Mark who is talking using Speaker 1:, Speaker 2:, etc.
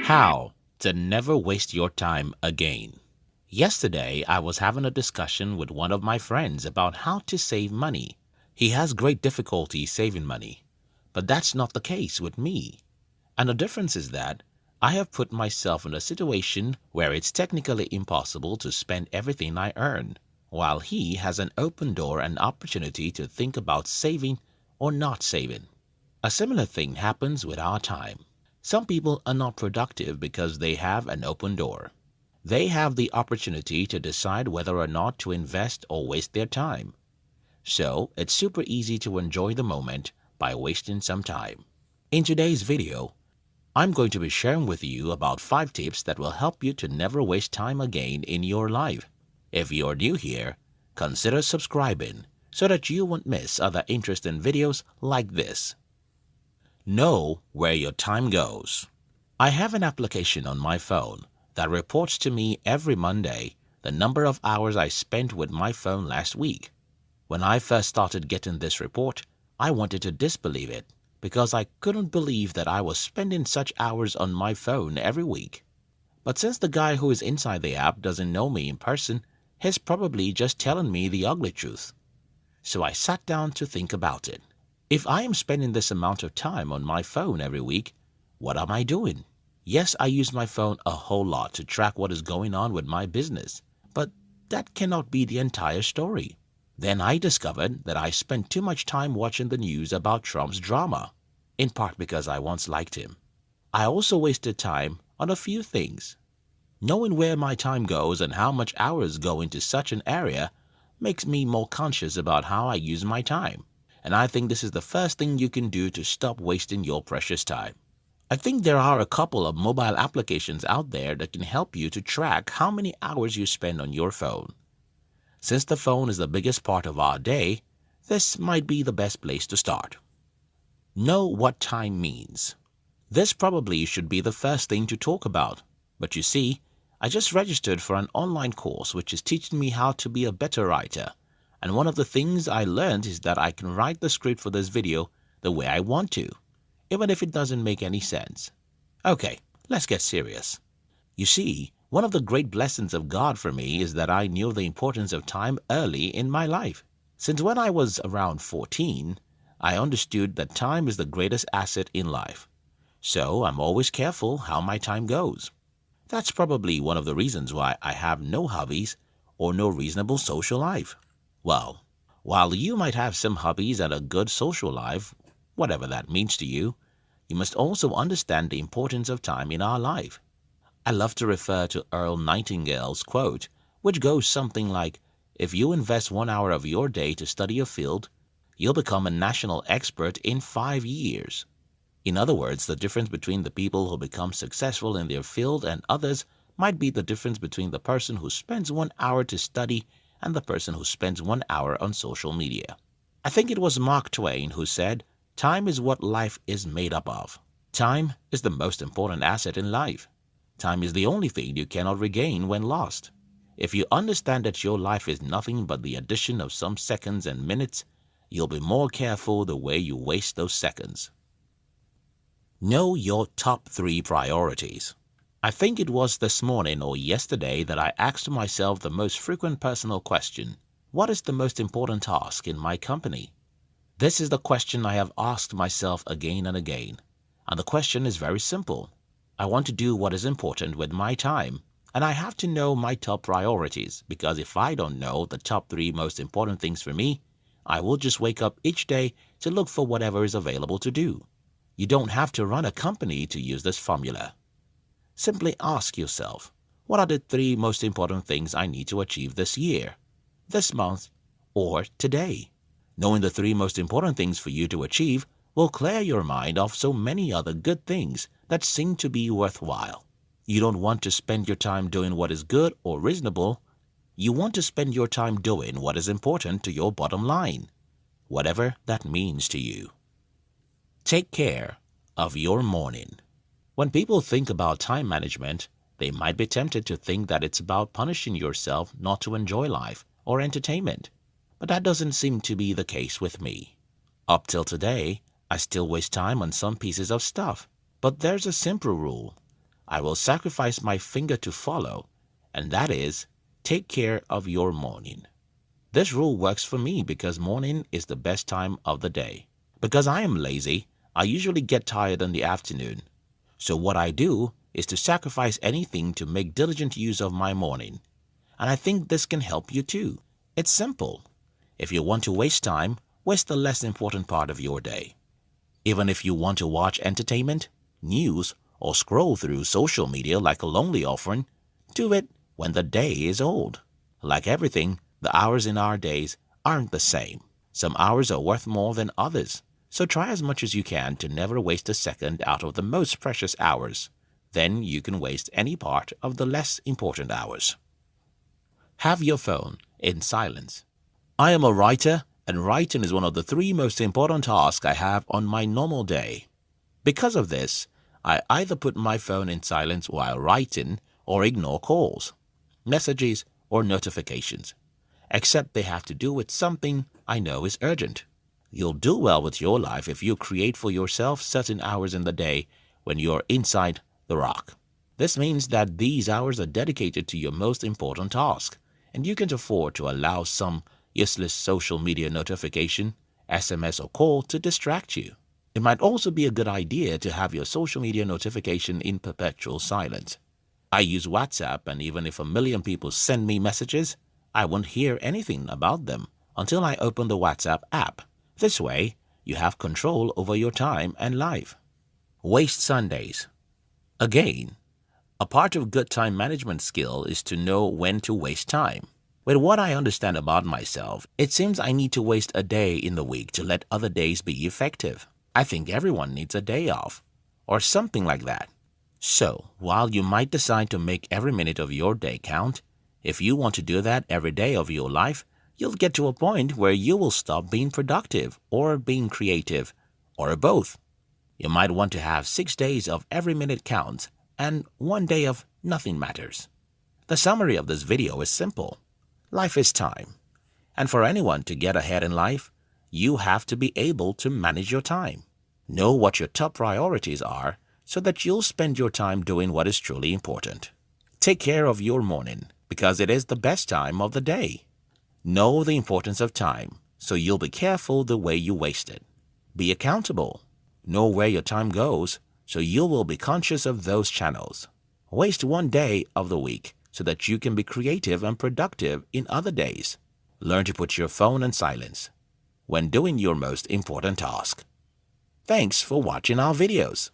Speaker 1: How to never waste your time again. Yesterday, I was having a discussion with one of my friends about how to save money. He has great difficulty saving money, but that's not the case with me. And the difference is that I have put myself in a situation where it's technically impossible to spend everything I earn, while he has an open door and opportunity to think about saving or not saving. A similar thing happens with our time. Some people are not productive because they have an open door. They have the opportunity to decide whether or not to invest or waste their time. So it's super easy to enjoy the moment by wasting some time. In today's video, I'm going to be sharing with you about 5 tips that will help you to never waste time again in your life. If you're new here, consider subscribing so that you won't miss other interesting videos like this. Know where your time goes. I have an application on my phone that reports to me every Monday the number of hours I spent with my phone last week. When I first started getting this report, I wanted to disbelieve it because I couldn't believe that I was spending such hours on my phone every week. But since the guy who is inside the app doesn't know me in person, he's probably just telling me the ugly truth. So I sat down to think about it. If I am spending this amount of time on my phone every week, what am I doing? Yes, I use my phone a whole lot to track what is going on with my business, but that cannot be the entire story. Then I discovered that I spent too much time watching the news about Trump's drama, in part because I once liked him. I also wasted time on a few things. Knowing where my time goes and how much hours go into such an area makes me more conscious about how I use my time. And I think this is the first thing you can do to stop wasting your precious time. I think there are a couple of mobile applications out there that can help you to track how many hours you spend on your phone. Since the phone is the biggest part of our day, this might be the best place to start. Know what time means. This probably should be the first thing to talk about, but you see, I just registered for an online course which is teaching me how to be a better writer. And one of the things I learned is that I can write the script for this video the way I want to, even if it doesn't make any sense. Okay, let's get serious. You see, one of the great blessings of God for me is that I knew the importance of time early in my life. Since when I was around 14, I understood that time is the greatest asset in life. So I'm always careful how my time goes. That's probably one of the reasons why I have no hobbies or no reasonable social life. Well, while you might have some hobbies and a good social life, whatever that means to you, you must also understand the importance of time in our life. I love to refer to Earl Nightingale's quote, which goes something like, "If you invest 1 hour of your day to study a field, you'll become a national expert in 5 years." In other words, the difference between the people who become successful in their field and others might be the difference between the person who spends 1 hour to study and the person who spends 1 hour on social media. I think it was Mark Twain who said, "Time is what life is made up of." Time is the most important asset in life. Time is the only thing you cannot regain when lost. If you understand that your life is nothing but the addition of some seconds and minutes, you'll be more careful the way you waste those seconds. Know your top 3 priorities. I think it was this morning or yesterday that I asked myself the most frequent personal question: what is the most important task in my company? This is the question I have asked myself again and again. And the question is very simple. I want to do what is important with my time, and I have to know my top priorities, because if I don't know the top 3 most important things for me, I will just wake up each day to look for whatever is available to do. You don't have to run a company to use this formula. Simply ask yourself, what are the 3 most important things I need to achieve this year, this month, or today? Knowing the 3 most important things for you to achieve will clear your mind of so many other good things that seem to be worthwhile. You don't want to spend your time doing what is good or reasonable. You want to spend your time doing what is important to your bottom line, whatever that means to you. Take care of your morning. When people think about time management, they might be tempted to think that it's about punishing yourself not to enjoy life or entertainment. But that doesn't seem to be the case with me. Up till today, I still waste time on some pieces of stuff. But there's a simple rule. I will sacrifice my finger to follow, and that is, take care of your morning. This rule works for me because morning is the best time of the day. Because I am lazy, I usually get tired in the afternoon. So what I do is to sacrifice anything to make diligent use of my morning. And I think this can help you too. It's simple. If you want to waste time, waste the less important part of your day. Even if you want to watch entertainment, news, or scroll through social media like a lonely orphan, do it when the day is old. Like everything, the hours in our days aren't the same. Some hours are worth more than others. So try as much as you can to never waste a second out of the most precious hours. Then you can waste any part of the less important hours. Have your phone in silence. I am a writer, and writing is one of the 3 most important tasks I have on my normal day. Because of this, I either put my phone in silence while writing or ignore calls, messages, or notifications, except they have to do with something I know is urgent. You'll do well with your life if you create for yourself certain hours in the day when you're inside the rock. This means that these hours are dedicated to your most important task, and you can afford to allow some useless social media notification, SMS, or call to distract you. It might also be a good idea to have your social media notification in perpetual silence. I use WhatsApp, and even if 1 million people send me messages, I won't hear anything about them until I open the WhatsApp app. This way, you have control over your time and life. Waste Sundays. Again, a part of good time management skill is to know when to waste time. With what I understand about myself, it seems I need to waste a day in the week to let other days be effective. I think everyone needs a day off, or something like that. So, while you might decide to make every minute of your day count, if you want to do that every day of your life, you'll get to a point where you will stop being productive or being creative, or both. You might want to have 6 days of every minute counts and 1 day of nothing matters. The summary of this video is simple. Life is time. And for anyone to get ahead in life, you have to be able to manage your time. Know what your top priorities are so that you'll spend your time doing what is truly important. Take care of your morning because it is the best time of the day. Know the importance of time so you'll be careful the way you waste it. Be accountable. Know where your time goes so you will be conscious of those channels. Waste 1 day of the week so that you can be creative and productive in other days. Learn to put your phone in silence when doing your most important task. Thanks for watching our videos.